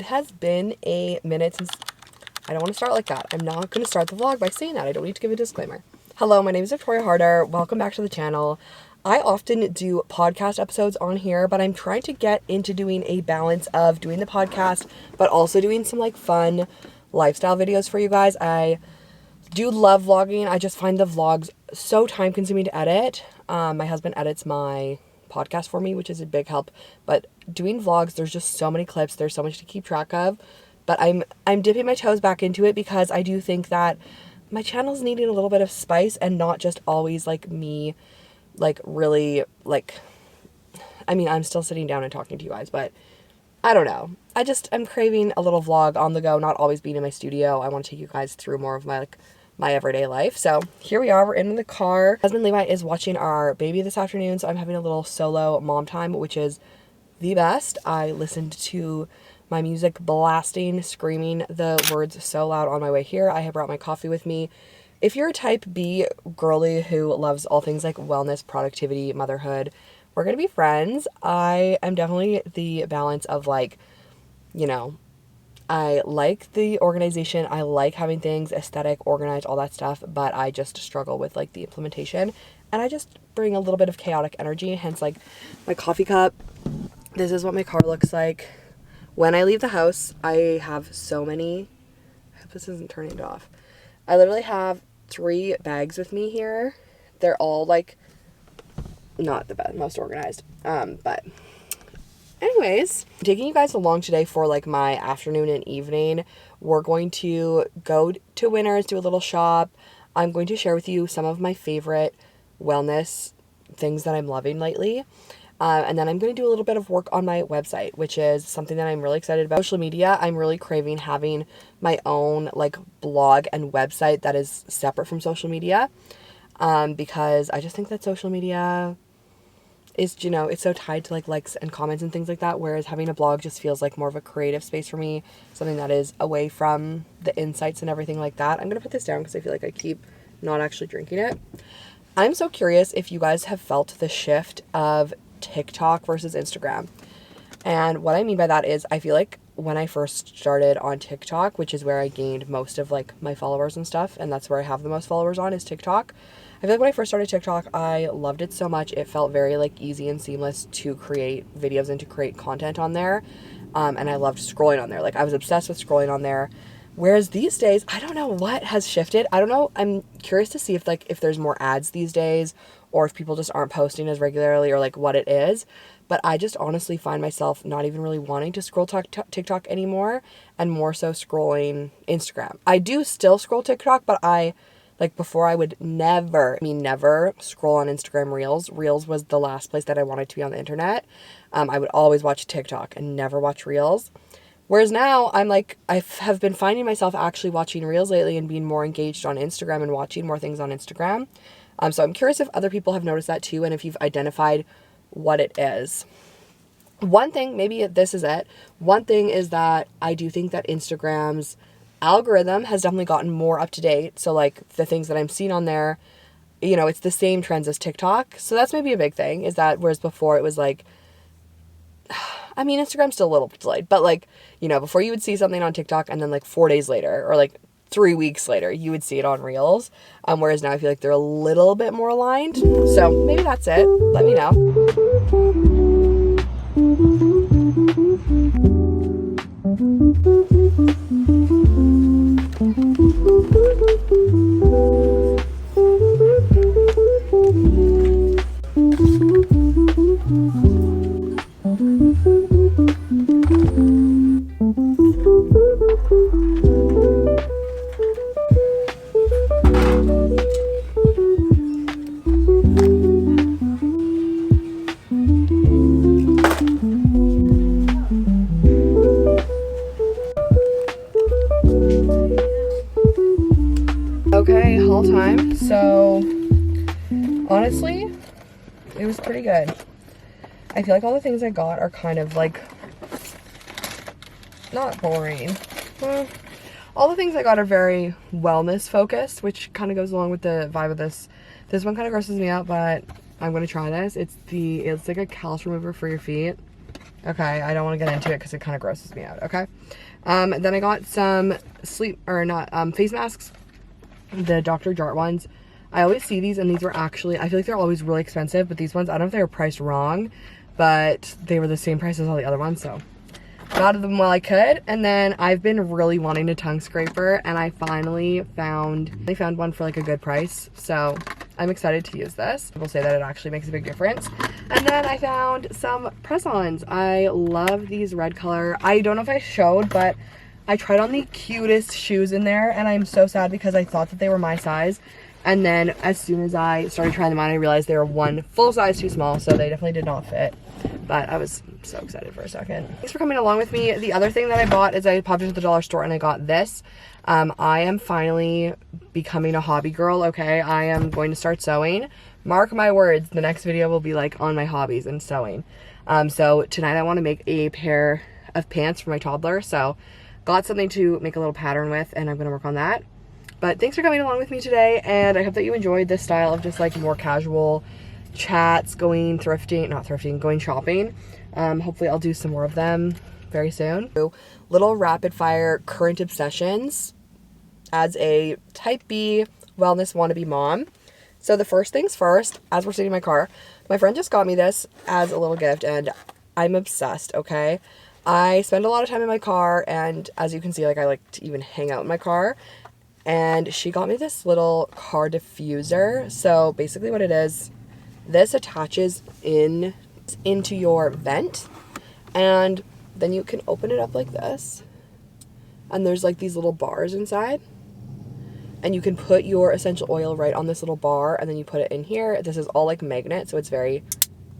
It has been a minute since... I don't want to start like that. I'm not going to start the vlog by saying that. I don't need to give a disclaimer. Hello, my name is Victoria Harder. Welcome back to the channel. I often do podcast episodes on here, but I'm trying to get into doing a balance of doing the podcast, but also doing some like fun lifestyle videos for you guys. I do love vlogging. I just find the vlogs so time consuming to edit. My husband edits my podcast for me, which is a big help, but doing vlogs, there's just so many clips, there's so much to keep track of. But I'm dipping my toes back into it because I do think that my channel's needing a little bit of spice and not just always like me, like really like, I mean, I'm still sitting down and talking to you guys, but I don't know. I'm craving a little vlog on the go, not always being in my studio. I want to take you guys through more of my my everyday life. So here we are, we're in the car. Husband Levi is watching our baby this afternoon, so I'm having a little solo mom time, which is the best. I listened to my music blasting, screaming the words so loud on my way here. I have brought my coffee with me. If you're a type B girly who loves all things like wellness, productivity, motherhood, we're gonna be friends. I am definitely the balance of like, you know, I like the organization, I like having things aesthetic, organized, all that stuff, but I just struggle with like the implementation, and I just bring a little bit of chaotic energy, hence like my coffee cup. This is what my car looks like. When I leave the house, I have so many, I hope this isn't turning off. I literally have 3 bags with me here. They're all like not the most organized, but anyways, I'm taking you guys along today for like my afternoon and evening. We're going to go to Winners, do a little shop. I'm going to share with you some of my favorite wellness things that I'm loving lately. And then I'm going to do a little bit of work on my website, which is something that I'm really excited about. Social media, I'm really craving having my own like blog and website that is separate from social media. Because I just think that social media is, you know, it's so tied to like likes and comments and things like that, whereas having a blog just feels like more of a creative space for me, something that is away from the insights and everything like that. I'm gonna put this down because I feel like I keep not actually drinking it. I'm so curious if you guys have felt the shift of TikTok versus Instagram. And what I mean by that is I feel like when I first started on TikTok, which is where I gained most of like my followers and stuff, and that's where I have the most followers on, is TikTok. I feel like when I first started TikTok, I loved it so much. It felt very like easy and seamless to create videos and to create content on there. And I loved scrolling on there. Like I was obsessed with scrolling on there. Whereas these days, I don't know what has shifted. I don't know. I'm curious to see if there's more ads these days, or if people just aren't posting as regularly, or like what it is. But I just honestly find myself not even really wanting to scroll TikTok anymore, and more so scrolling Instagram. I do still scroll TikTok, but like before I would never scroll on Instagram Reels. Reels was the last place that I wanted to be on the internet. I would always watch TikTok and never watch Reels. Whereas now I'm like, I have been finding myself actually watching Reels lately and being more engaged on Instagram and watching more things on Instagram. So I'm curious if other people have noticed that too, and if you've identified what it is. One thing, maybe this is it. One thing is that I do think that Instagram's algorithm has definitely gotten more up to date. So like the things that I'm seeing on there, you know, it's the same trends as TikTok. So that's maybe a big thing, is that whereas before it was like, I mean, Instagram's still a little delayed, but like, you know, before you would see something on TikTok and then like 4 days later or like 3 weeks later, you would see it on Reels. Whereas now I feel like they're a little bit more aligned. So maybe that's it. Let me know. Okay, haul time. So honestly, it was pretty good. I feel like all the things I got are kind of like not boring. Well, all the things I got are very wellness focused, which kind of goes along with the vibe of this. This one kind of grosses me out, but I'm gonna try this. It's like a callus remover for your feet. Okay, I don't want to get into it because it kind of grosses me out, okay? Then I got some face masks, the Dr. Jart ones. I always see these, and these were actually, I feel like they're always really expensive, but these ones, I don't know if they were priced wrong, but they were the same price as all the other ones, so got them while I could. And then I've been really wanting a tongue scraper, and I finally found one for like a good price, so I'm excited to use this. People say that it actually makes a big difference. And then I found some press-ons. I love these red color. I don't know if I showed, but I tried on the cutest shoes in there, and I'm so sad because I thought that they were my size. And then as soon as I started trying them on, I realized they were one full size too small, so they definitely did not fit. But I was so excited for a second. Thanks for coming along with me. The other thing that I bought is I popped into the dollar store and I got this. I am finally becoming a hobby girl, okay? I am going to start sewing. Mark my words, the next video will be like on my hobbies and sewing. So tonight I want to make a pair of pants for my toddler. So got something to make a little pattern with, and I'm going to work on that. But thanks for coming along with me today, and I hope that you enjoyed this style of just like more casual chats, going shopping. Hopefully I'll do some more of them very soon. Little rapid fire current obsessions as a type B wellness wannabe mom. So the first things first, as we're sitting in my car, my friend just got me this as a little gift, and I'm obsessed, okay? I spend a lot of time in my car, and as you can see, like I like to even hang out in my car. And she got me this little car diffuser. So basically what it is, this attaches into your vent, and then you can open it up like this, and there's like these little bars inside, and you can put your essential oil right on this little bar, and then you put it in here. This is all like magnet, so it's very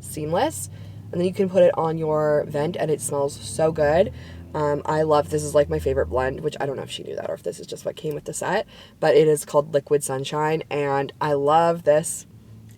seamless, and then you can put it on your vent, and it smells so good. I love, this is like my favorite blend, which I don't know if she knew that or if this is just what came with the set, but it is called Liquid Sunshine, and I love this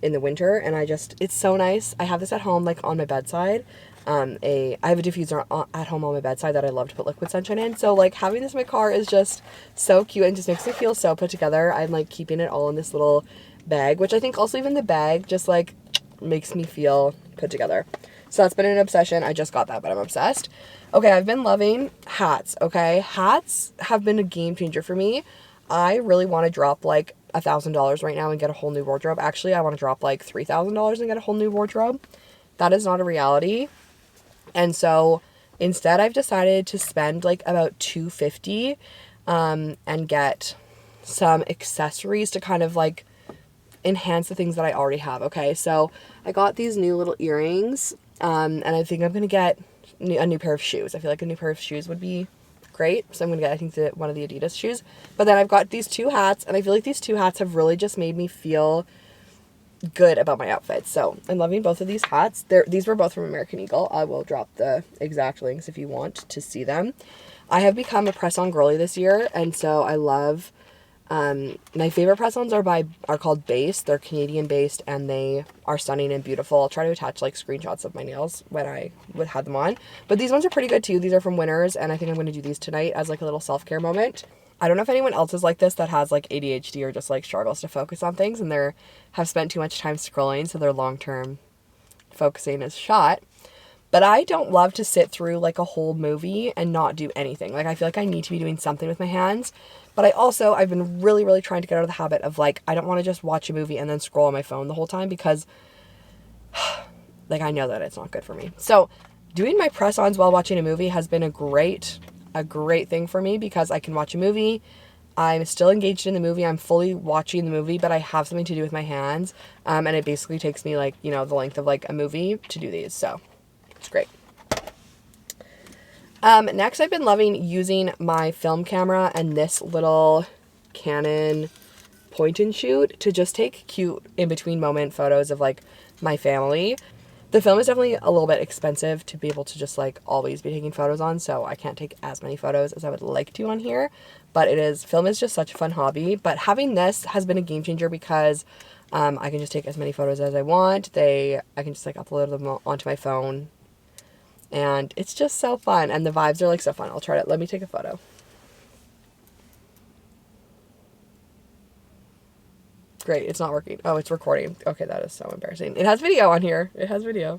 in the winter, and it's so nice. I have this at home, like on my bedside. I have a diffuser at home on my bedside that I love to put Liquid Sunshine in, so like having this in my car is just so cute and just makes me feel so put together. I'm like keeping it all in this little bag, which I think also even the bag just like makes me feel put together. So that's been an obsession. I just got that, but I'm obsessed. Okay, I've been loving hats, okay? Hats have been a game changer for me. I really want to drop like $1,000 right now and get a whole new wardrobe. Actually, I want to drop like $3,000 and get a whole new wardrobe. That is not a reality. And so instead I've decided to spend like about $250 and get some accessories to kind of like enhance the things that I already have, okay? So I got these new little earrings, and I think I'm going to get a new pair of shoes. I feel like a new pair of shoes would be great, so I'm going to get, I think, one of the Adidas shoes. But then I've got these two hats, and I feel like these two hats have really just made me feel good about my outfit. So I'm loving both of these hats. These were both from American Eagle. I will drop the exact links if you want to see them. I have become a press-on girly this year, and so I love... my favorite press-ons are called Base. They're Canadian based, and they are stunning and beautiful. I'll try to attach like screenshots of my nails when I would have them on. But these ones are pretty good too. These are from Winners, and I think I'm going to do these tonight as like a little self-care moment. I don't know if anyone else is like this that has like ADHD or just like struggles to focus on things and have spent too much time scrolling, so their long-term focusing is shot. But I don't love to sit through like a whole movie and not do anything. Like I feel like I need to be doing something with my hands. But I've been really, really trying to get out of the habit of like, I don't want to just watch a movie and then scroll on my phone the whole time because like I know that it's not good for me. So doing my press-ons while watching a movie has been a great thing for me because I can watch a movie. I'm still engaged in the movie. I'm fully watching the movie, but I have something to do with my hands. And it basically takes me like, the length of like a movie to do these. So it's great. Next, I've been loving using my film camera and this little Canon point and shoot to just take cute in-between moment photos of like my family. The film is definitely a little bit expensive to be able to just like always be taking photos on, so I can't take as many photos as I would like to on here, but film is just such a fun hobby. But having this has been a game changer because I can just take as many photos as I want. I can just like upload them onto my phone. And it's just so fun, and the vibes are like so fun. Let me take a photo. Great, it's not working. Oh, it's recording. Okay, that is so embarrassing. It has video on here. It has video.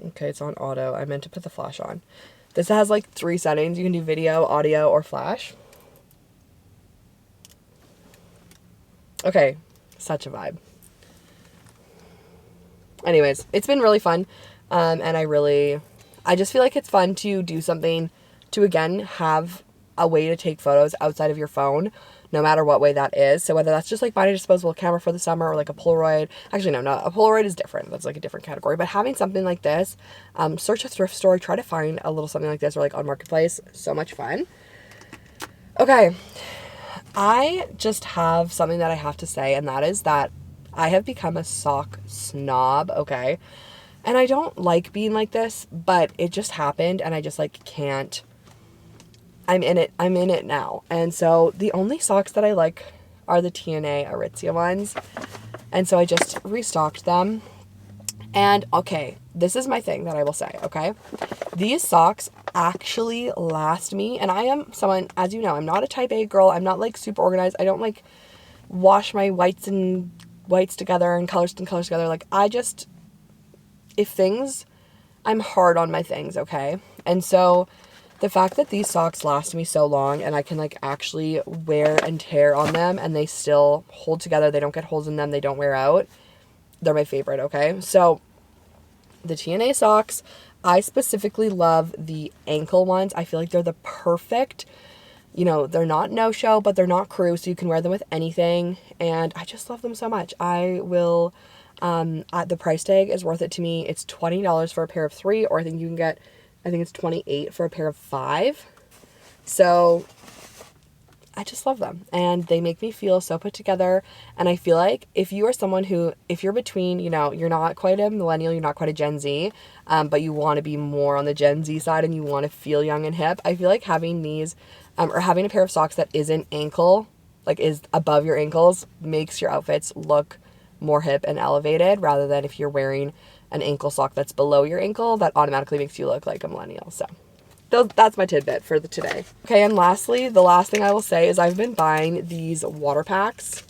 Okay, it's on auto. I meant to put the flash on. This has like 3 settings. You can do video, audio, or flash. Okay, such a vibe. Anyways, it's been really fun. And I just feel like it's fun to do something to, again, have a way to take photos outside of your phone, no matter what way that is. So whether that's just like buying a disposable camera for the summer, or like a Polaroid. Actually, no, a Polaroid is different. That's like a different category. But having something like this, search a thrift store, try to find a little something like this, or like on Marketplace. So much fun. Okay, I just have something that I have to say, and that is that I have become a sock snob, okay? And I don't like being like this, but it just happened, and I just like can't. I'm in it now. And so the only socks that I like are the TNA Aritzia ones. And so I just restocked them. And okay, this is my thing that I will say, okay? These socks actually last me. And I am someone, as you know, I'm not a type A girl. I'm not like super organized. I don't like wash my whites together and colors together. Like I'm hard on my things, okay? And so the fact that these socks last me so long and I can like actually wear and tear on them and they still hold together, they don't get holes in them, they don't wear out, they're my favorite, okay? So the TNA socks, I specifically love the ankle ones. I feel like they're the perfect, they're not no-show, but they're not crew, so you can wear them with anything, and I just love them so much. I will, the price tag is worth it to me. It's $20 for a pair of 3, or I think it's $28 for a pair of 5. So I just love them, and they make me feel so put together. And I feel like if you are someone who, if you're between, you're not quite a millennial, you're not quite a Gen Z, but you want to be more on the Gen Z side and you want to feel young and hip, I feel like having these, or having a pair of socks that isn't ankle, like is above your ankles, makes your outfits look more hip and elevated, rather than if you're wearing an ankle sock that's below your ankle, that automatically makes you look like a millennial. So that's my tidbit for today. Okay, and lastly, the last thing I will say is I've been buying these water packs.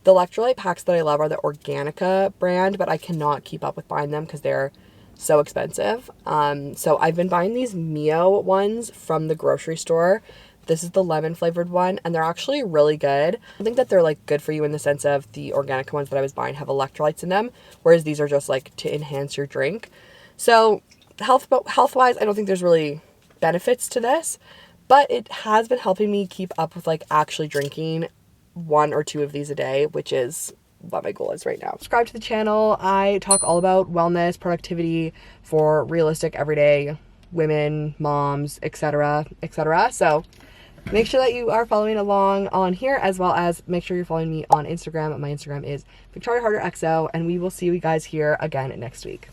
The electrolyte packs that I love are the Organica brand, but I cannot keep up with buying them because they're so expensive. So I've been buying these Mio ones from the grocery store. This is the lemon flavored one, and they're actually really good. I think that they're like good for you in the sense of the Organica ones that I was buying have electrolytes in them, whereas these are just like to enhance your drink. So health-wise, I don't think there's really benefits to this, but it has been helping me keep up with like actually drinking 1 or 2 of these a day, which is what my goal is right now. Subscribe to the channel. I talk all about wellness, productivity for realistic everyday women, moms, etc., etc. So make sure that you are following along on here, as well as make sure you're following me on Instagram. My Instagram is VictoriaHarderXO, and we will see you guys here again next week.